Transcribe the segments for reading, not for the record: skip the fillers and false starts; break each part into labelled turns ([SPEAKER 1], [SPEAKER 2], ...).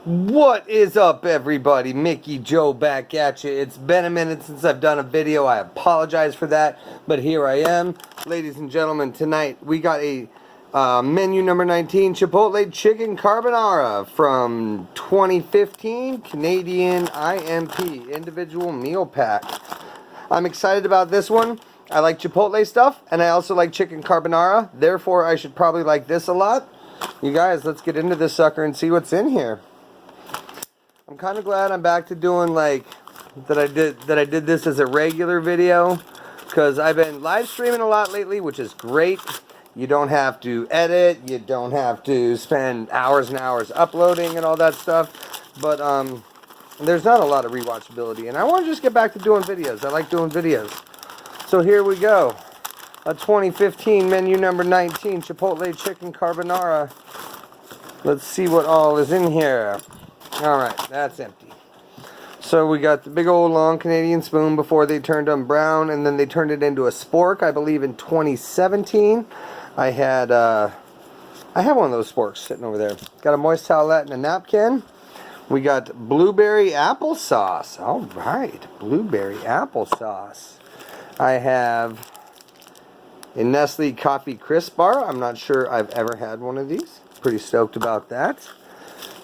[SPEAKER 1] What is up, everybody? Mickey Joe back at you. It's been a minute since I've done a video. I apologize for that, but here I am. Ladies and gentlemen, tonight we got a menu number 19 Chipotle Chicken Carbonara from 2015 Canadian IMP Individual Meal Pack. I'm excited about this one. I like Chipotle stuff, and I also like chicken carbonara. Therefore, I should probably like this a lot. You guys, let's get into this sucker and see what's in here. I'm kind of glad I'm back to doing that I did this as a regular video, because I've been live streaming a lot lately, which is great. You don't have to edit, you don't have to spend hours and hours uploading and all that stuff, but there's not a lot of rewatchability, and I want to just get back to doing videos. I like doing videos. So here we go. A 2015 menu number 19 Chipotle Chicken Carbonara. Let's see what all is in here. Alright, that's empty. So we got the big old long Canadian spoon before they turned them brown, and then they turned it into a spork, I believe in 2017. I had one of those sporks sitting over there. Got a moist towelette and a napkin. We got blueberry applesauce. Alright, blueberry applesauce. I have a Nestle Coffee Crisp Bar. I'm not sure I've ever had one of these. Pretty stoked about that.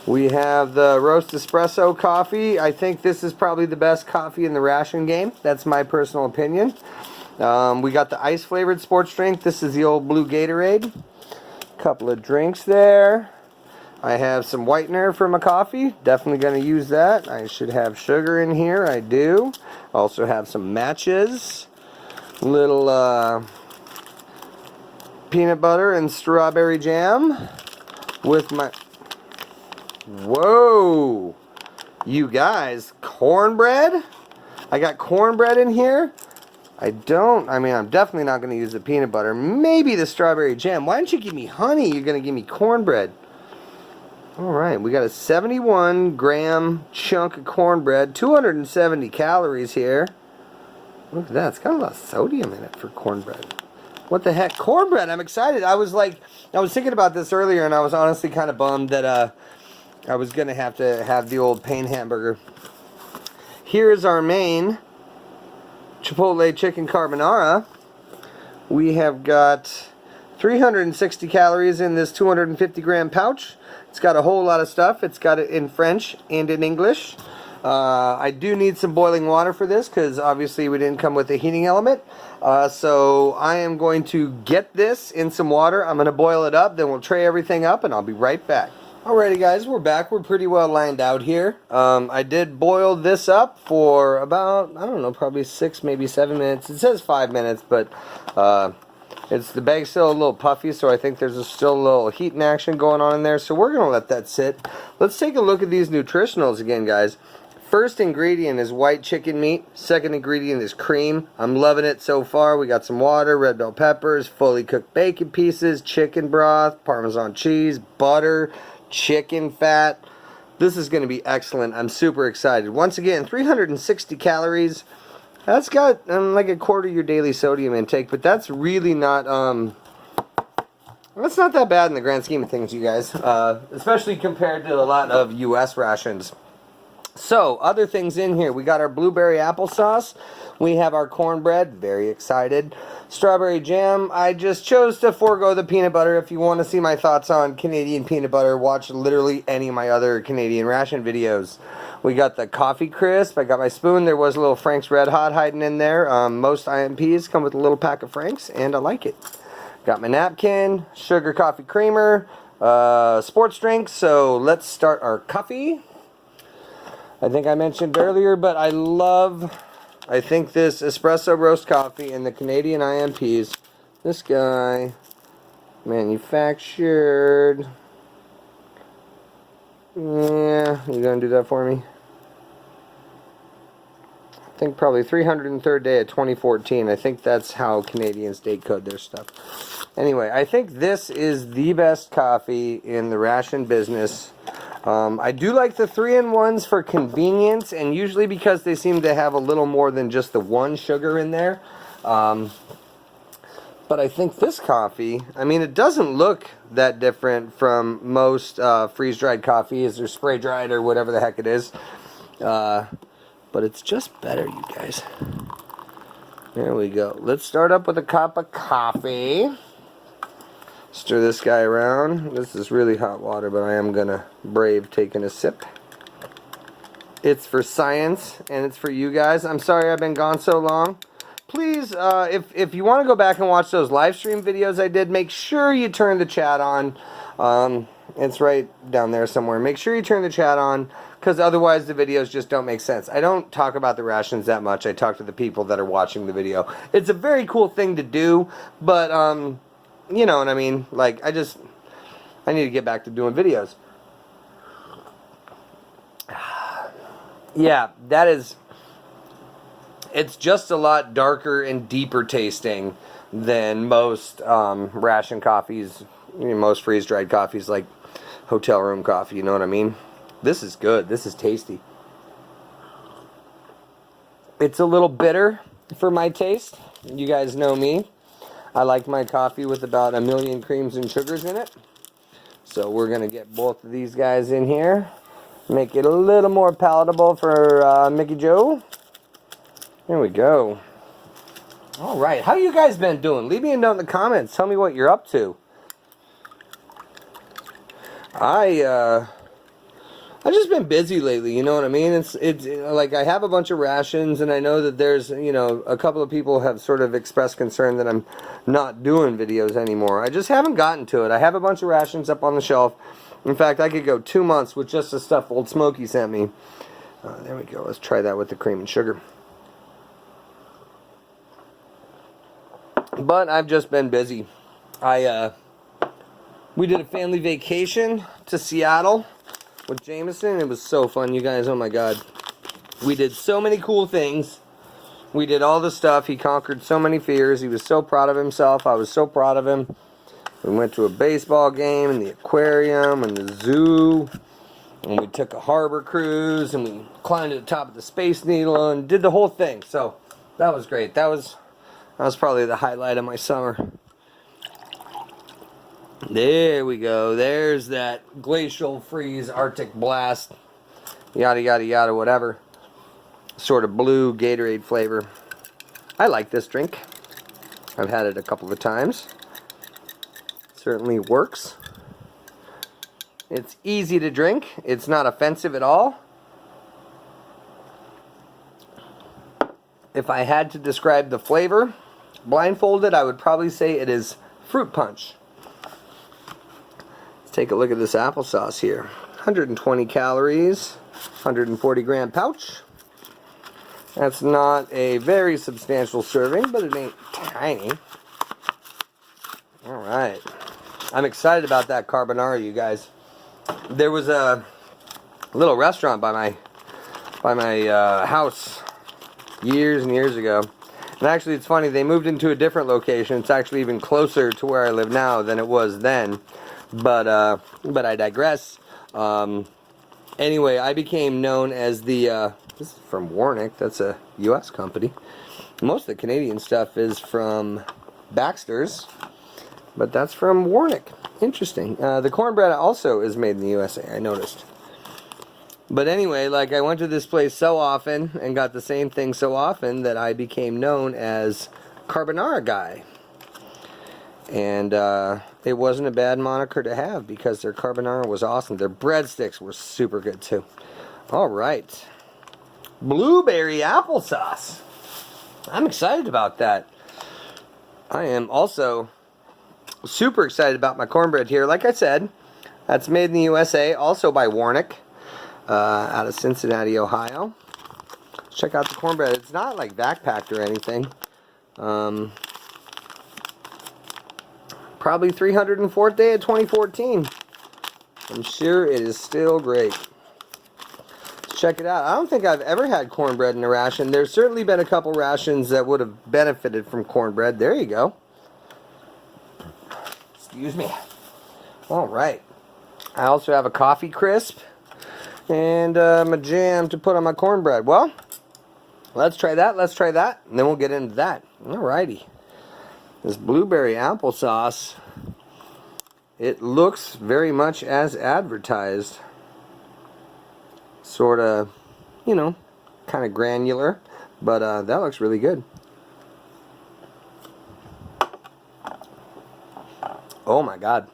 [SPEAKER 1] We have the roast espresso coffee. I think this is probably the best coffee in the ration game. That's my personal opinion. We got the ice flavored sports drink. This is the old blue Gatorade. Couple of drinks there. I have some whitener for my coffee. Definitely going to use that. I should have sugar in here. I do. Also have some matches. Little peanut butter and strawberry jam with my... Whoa! You guys, cornbread? I got cornbread in here. I'm definitely not going to use the peanut butter. Maybe the strawberry jam. Why don't you give me honey? You're going to give me cornbread. Alright, we got a 71 gram chunk of cornbread. 270 calories here. Look at that. It's got a lot of sodium in it for cornbread. What the heck? Cornbread! I'm excited. I was thinking about this earlier, and I was honestly kind of bummed that I was going to have the old Pain hamburger. Here's our main Chipotle Chicken Carbonara. We have got 360 calories in this 250 gram pouch. It's got a whole lot of stuff. It's got it in French and in English. I do need some boiling water for this, because obviously we didn't come with a heating element. So I am going to get this in some water. I'm going to boil it up, then we'll tray everything up, and I'll be right back. Alrighty guys, we're back. We're pretty well lined out here. I did boil this up for about, I don't know, probably 6, maybe 7 minutes. It says 5 minutes, but the bag's still a little puffy, so I think there's still a little heat in action going on in there. So we're going to let that sit. Let's take a look at these Nutritionals again, guys. First ingredient is white chicken meat. Second ingredient is cream. I'm loving it so far. We got some water, red bell peppers, fully cooked bacon pieces, chicken broth, Parmesan cheese, butter, chicken fat. This is going to be excellent. I'm super excited. Once again, 360 calories. That's got like a quarter of your daily sodium intake, but that's really not that's not that bad in the grand scheme of things, you guys, especially compared to a lot of US rations. So, other things in here. We got our blueberry applesauce. We have our cornbread. Very excited. Strawberry jam. I just chose to forego the peanut butter. If you want to see my thoughts on Canadian peanut butter, watch literally any of my other Canadian ration videos. We got the coffee crisp. I got my spoon. There was a little Frank's Red Hot hiding in there. Most IMPs come with a little pack of Frank's, and I like it. Got my napkin, sugar coffee creamer, sports drink. So, let's start our coffee. I think I mentioned earlier, but I think this espresso roast coffee and the Canadian IMPs, this guy, manufactured, yeah, you gonna do that for me? I think probably 303rd day of 2014. I think that's how Canadians date code their stuff. Anyway, I think this is the best coffee in the ration business. I do like the 3-in-1s for convenience, and usually because they seem to have a little more than just the one sugar in there. But But I think this coffee, I mean, it doesn't look that different from most freeze-dried coffees or spray-dried or whatever the heck it is. But it's just better, you guys. There we go. Let's start up with a cup of coffee. Stir this guy around. This is really hot water, but I am going to brave taking a sip. It's for science, and it's for you guys. I'm sorry I've been gone so long. Please, if you want to go back and watch those live stream videos I did, make sure you turn the chat on. It's right down there somewhere. Make sure you turn the chat on, because otherwise the videos just don't make sense. I don't talk about the rations that much. I talk to the people that are watching the video. It's a very cool thing to do, but, you know what I mean? Like, I need to get back to doing videos. Yeah, that is... It's just a lot darker and deeper tasting than most ration coffees, you know, most freeze-dried coffees like hotel room coffee, you know what I mean? This is good. This is tasty. It's a little bitter for my taste. You guys know me. I like my coffee with about 1 million creams and sugars in it. So we're going to get both of these guys in here. Make it a little more palatable for Mickey Joe. There we go. All right, how you guys been doing? Leave me a note in the comments. Tell me what you're up to. I just been busy lately. You know what I mean? It's like I have a bunch of rations, and I know that there's, you know, a couple of people have sort of expressed concern that I'm not doing videos anymore. I just haven't gotten to it. I have a bunch of rations up on the shelf. In fact, I could go 2 months with just the stuff Old Smoky sent me. There we go. Let's try that with the cream and sugar. But I've just been busy. We did a family vacation to Seattle with Jameson. It was so fun, you guys. Oh my God. We did so many cool things. We did all the stuff. He conquered so many fears. He was so proud of himself. I was so proud of him. We went to a baseball game and the aquarium and the zoo. And we took a harbor cruise and we climbed to the top of the Space Needle and did the whole thing. So that was great. That was probably the highlight of my summer. There we go. There's that glacial freeze, Arctic blast, yada yada yada, whatever. Sort of blue Gatorade flavor. I like this drink. I've had it a couple of times. Certainly works. It's easy to drink. It's not offensive at all. If I had to describe the flavor, blindfolded, I would probably say it is fruit punch. Let's take a look at this applesauce here. 120 calories, 140 gram pouch. That's not a very substantial serving, but it ain't tiny. Alright. I'm excited about that carbonara, you guys. There was a little restaurant by my house years and years ago. And actually, it's funny, they moved into a different location. It's actually even closer to where I live now than it was then. But I digress. Anyway, I became known as the, this is from Warnick. That's a U.S. company. Most of the Canadian stuff is from Baxter's. But that's from Warnick. Interesting. The cornbread also is made in the USA, I noticed. But anyway, like I went to this place so often and got the same thing so often that I became known as Carbonara Guy. And it wasn't a bad moniker to have because their carbonara was awesome. Their breadsticks were super good too. Alright. Blueberry applesauce. I'm excited about that. I am also super excited about my cornbread here. Like I said, that's made in the USA, also by Warnick, out of Cincinnati, Ohio. Check out the cornbread. It's not like vac-packed or anything. Probably 304th day of 2014. I'm sure it is still great. Check it out. I don't think I've ever had cornbread in a ration. There's certainly been a couple rations that would have benefited from cornbread. There you go. Excuse me. Alright. I also have a coffee crisp and my jam to put on my cornbread. Well, let's try that. Let's try that. And then we'll get into that. Alrighty. This blueberry applesauce, it looks very much as advertised. Sort of, you know, kind of granular, but that looks really good. Oh my God.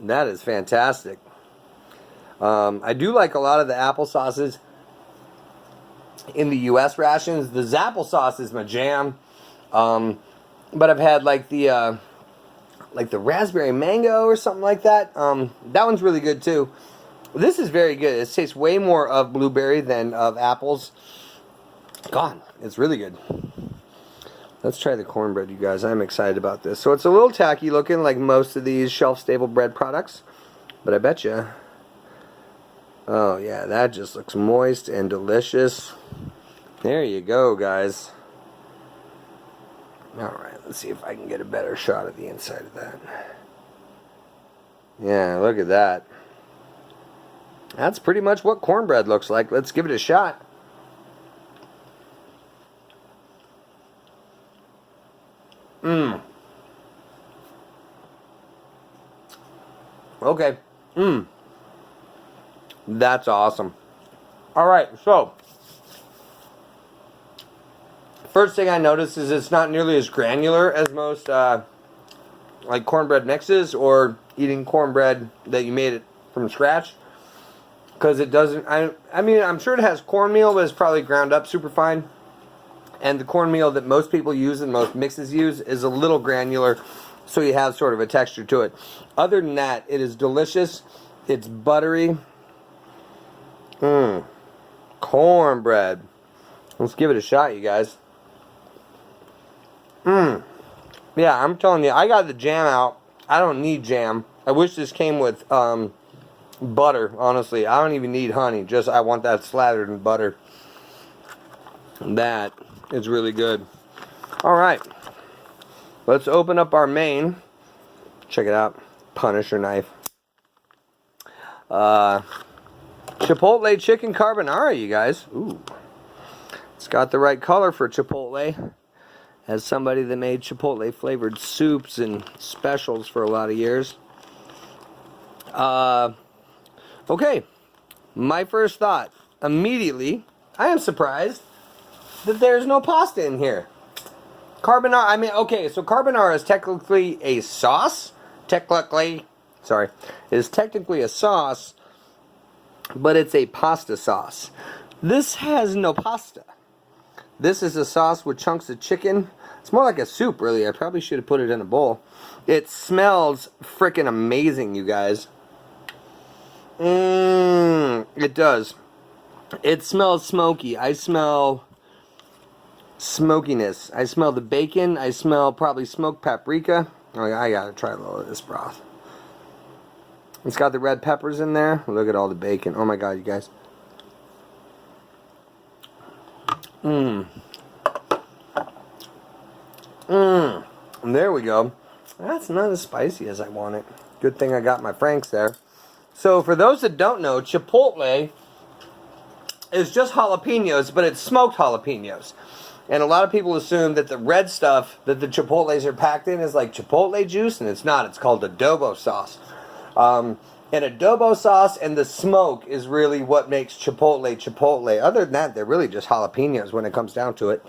[SPEAKER 1] That is fantastic. I do like a lot of the applesauces in the U.S. rations. The applesauce is my jam. But I've had like the raspberry mango or something like that. That one's really good too. This is very good. It tastes way more of blueberry than of apples. God, it's really good. Let's try the cornbread, you guys. I'm excited about this. So it's a little tacky looking, like most of these shelf-stable bread products. But I bet you. Oh, yeah, that just looks moist and delicious. There you go, guys. Alright, let's see if I can get a better shot of the inside of that. Yeah, look at that. That's pretty much what cornbread looks like. Let's give it a shot. Okay. That's awesome. Alright, so first thing I noticed is it's not nearly as granular as most like cornbread mixes or eating cornbread that you made it from scratch. Because it doesn't, I mean, I'm sure it has cornmeal, but it's probably ground up super fine. And the cornmeal that most people use and most mixes use is a little granular, so you have sort of a texture to it. Other than that, it is delicious. It's buttery. Cornbread. Let's give it a shot, you guys. Yeah, I'm telling you, I got the jam out. I don't need jam. I wish this came with butter, honestly. I don't even need honey. Just I want that slathered in butter. That is really good. Alright. Let's open up our main. Check it out. Punisher knife. Chipotle chicken carbonara, you guys. Ooh. It's got the right color for Chipotle. As somebody that made Chipotle flavored soups and specials for a lot of years. Okay. My first thought. Immediately, I am surprised that there's no pasta in here. Carbonara, I mean, okay, so carbonara is technically a sauce. It is technically a sauce, but it's a pasta sauce. This has no pasta. This is a sauce with chunks of chicken. It's more like a soup, really. I probably should have put it in a bowl. It smells freaking amazing, you guys. It does. It smells smoky. I smell smokiness. I smell the bacon. I smell probably smoked paprika. Oh, I gotta try a little of this broth. It's got the red peppers in there. Look at all the bacon. Oh my God, you guys. There we go. That's not as spicy as I want it. Good thing I got my Franks there. So for those that don't know, Chipotle is just jalapenos, but it's smoked jalapenos. And a lot of people assume that the red stuff that the Chipotles are packed in is like Chipotle juice, and it's not. It's called adobo sauce. And adobo sauce and the smoke is really what makes Chipotle Chipotle. Other than that, they're really just jalapenos when it comes down to it.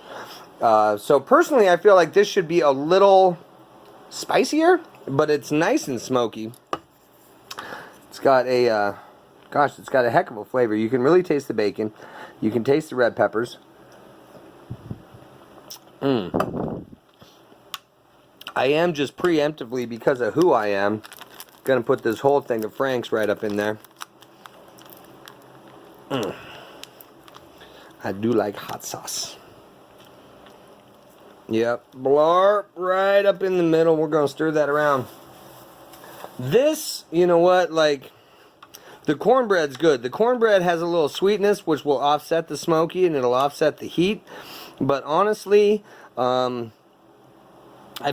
[SPEAKER 1] So personally, I feel like this should be a little spicier, but it's nice and smoky. It's got a, it's got a heck of a flavor. You can really taste the bacon. You can taste the red peppers. I am just preemptively, because of who I am, gonna put this whole thing of Frank's right up in there. I do like hot sauce. Yep, blarp right up in the middle. We're gonna stir that around. This, you know what, like, the cornbread's good. The cornbread has a little sweetness, which will offset the smoky, and it'll offset the heat. But honestly, I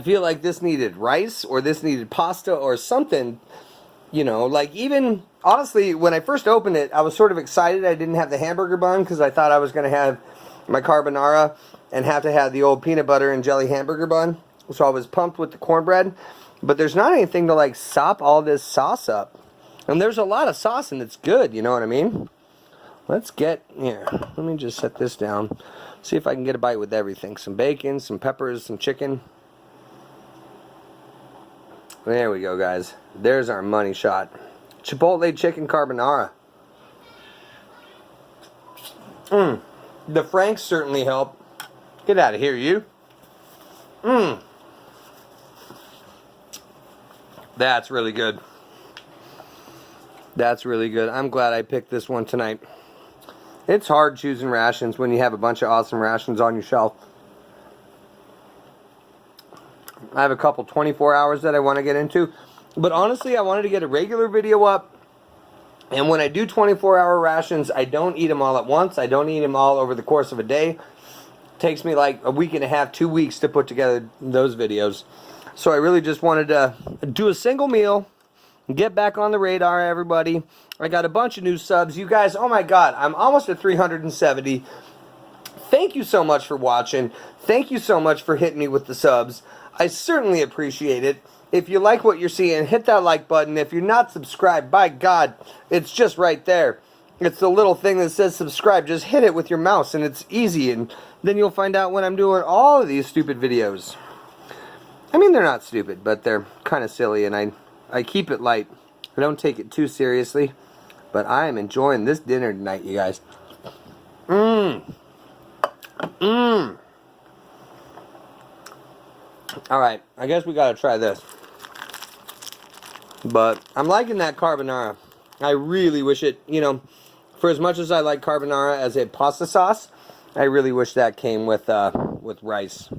[SPEAKER 1] feel like this needed rice, or this needed pasta, or something, you know, like even, honestly, when I first opened it, I was sort of excited I didn't have the hamburger bun, because I thought I was going to have my carbonara and have to have the old peanut butter and jelly hamburger bun. So I was pumped with the cornbread. But there's not anything to like sop all this sauce up. And there's a lot of sauce and it's good, you know what I mean? Let's get, here, let me just set this down. See if I can get a bite with everything. Some bacon, some peppers, some chicken. There we go, guys. There's our money shot. Chipotle chicken carbonara. The franks certainly help. Get out of here, you. That's really good. That's really good. I'm glad I picked this one tonight. It's hard choosing rations when you have a bunch of awesome rations on your shelf. I have a couple 24 hours that I want to get into. But honestly, I wanted to get a regular video up. And when I do 24-hour rations, I don't eat them all at once. I don't eat them all over the course of a day. It takes me like a week and a half, 2 weeks to put together those videos. So I really just wanted to do a single meal. Get back on the radar, everybody. I got a bunch of new subs. You guys, oh my God, I'm almost at 370. Thank you so much for watching. Thank you so much for hitting me with the subs. I certainly appreciate it. If you like what you're seeing, hit that like button. If you're not subscribed, by God, it's just right there. It's the little thing that says subscribe. Just hit it with your mouse and it's easy. And then you'll find out when I'm doing all of these stupid videos. I mean, they're not stupid, but they're kind of silly. And I keep it light. I don't take it too seriously. But I am enjoying this dinner tonight, you guys. Alright, I guess we gotta try this. But I'm liking that carbonara. I really wish it, you know, for as much as I like carbonara as a pasta sauce, I really wish that came with rice.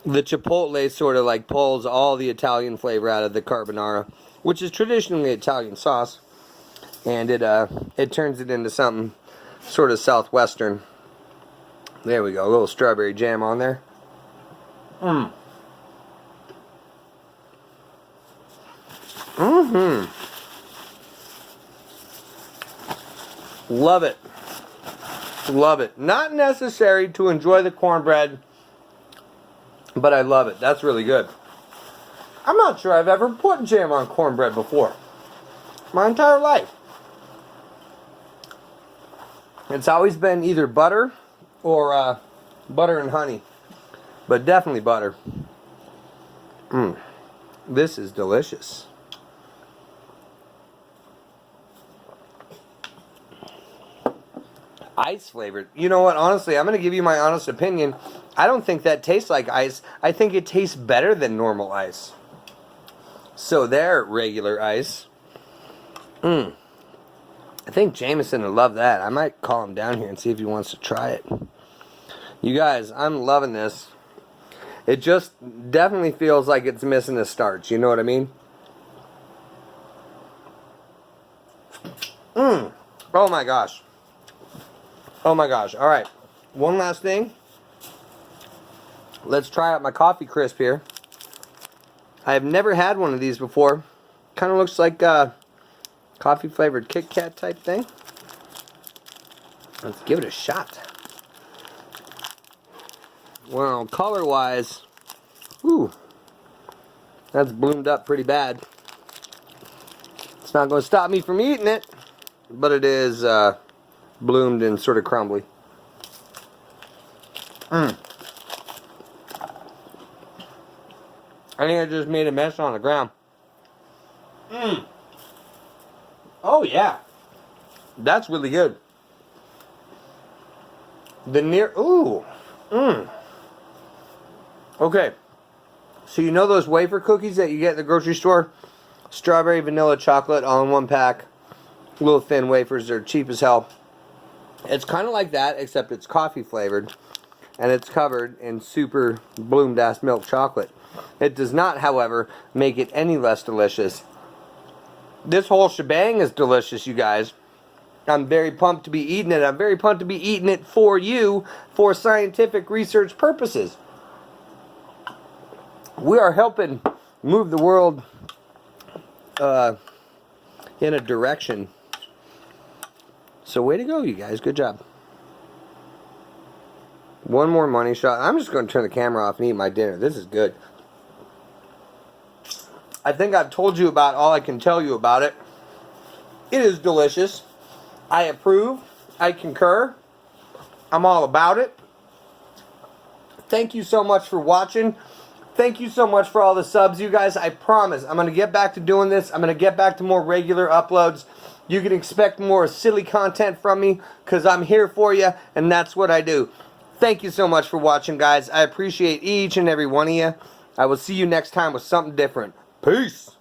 [SPEAKER 1] The Chipotle sort of like pulls all the Italian flavor out of the carbonara, which is traditionally Italian sauce, and it turns it into something sort of southwestern. There we go, a little strawberry jam on there. Love it. Love it. Not necessary to enjoy the cornbread, but I love it. That's really good. I'm not sure I've ever put jam on cornbread before. My entire life. It's always been either butter or butter and honey. But definitely butter. This is delicious. Ice flavored. You know what? Honestly, I'm going to give you my honest opinion. I don't think that tastes like ice. I think it tastes better than normal ice. So there, regular ice. I think Jameson would love that. I might call him down here and see if he wants to try it. You guys, I'm loving this. It just definitely feels like it's missing the starch. You know what I mean? Oh my gosh. Oh my gosh. Alright. One last thing. Let's try out my coffee crisp here. I have never had one of these before. Kind of looks like a coffee flavored Kit Kat type thing. Let's give it a shot. Well, color wise, ooh, that's bloomed up pretty bad. It's not going to stop me from eating it, but it is bloomed and sort of crumbly. I think I just made a mess on the ground. Oh yeah, that's really good. Okay, so you know those wafer cookies that you get in the grocery store? Strawberry, vanilla, chocolate, all in one pack. Little thin wafers, they're cheap as hell. It's kind of like that, except it's coffee flavored. And it's covered in super bloomed ass milk chocolate. It does not, however, make it any less delicious. This whole shebang is delicious, you guys. I'm very pumped to be eating it. I'm very pumped to be eating it for you for scientific research purposes. We are helping move the world in a direction. So way to go, you guys. Good job. One more money shot. I'm just going to turn the camera off and eat my dinner. This is good. I think I've told you about all I can tell you about it. It is delicious. I approve. I concur. I'm all about it. Thank you so much for watching. Thank you so much for all the subs, you guys. I promise I'm going to get back to doing this. I'm going to get back to more regular uploads. You can expect more silly content from me because I'm here for you, and that's what I do. Thank you so much for watching, guys. I appreciate each and every one of you. I will see you next time with something different. Peace.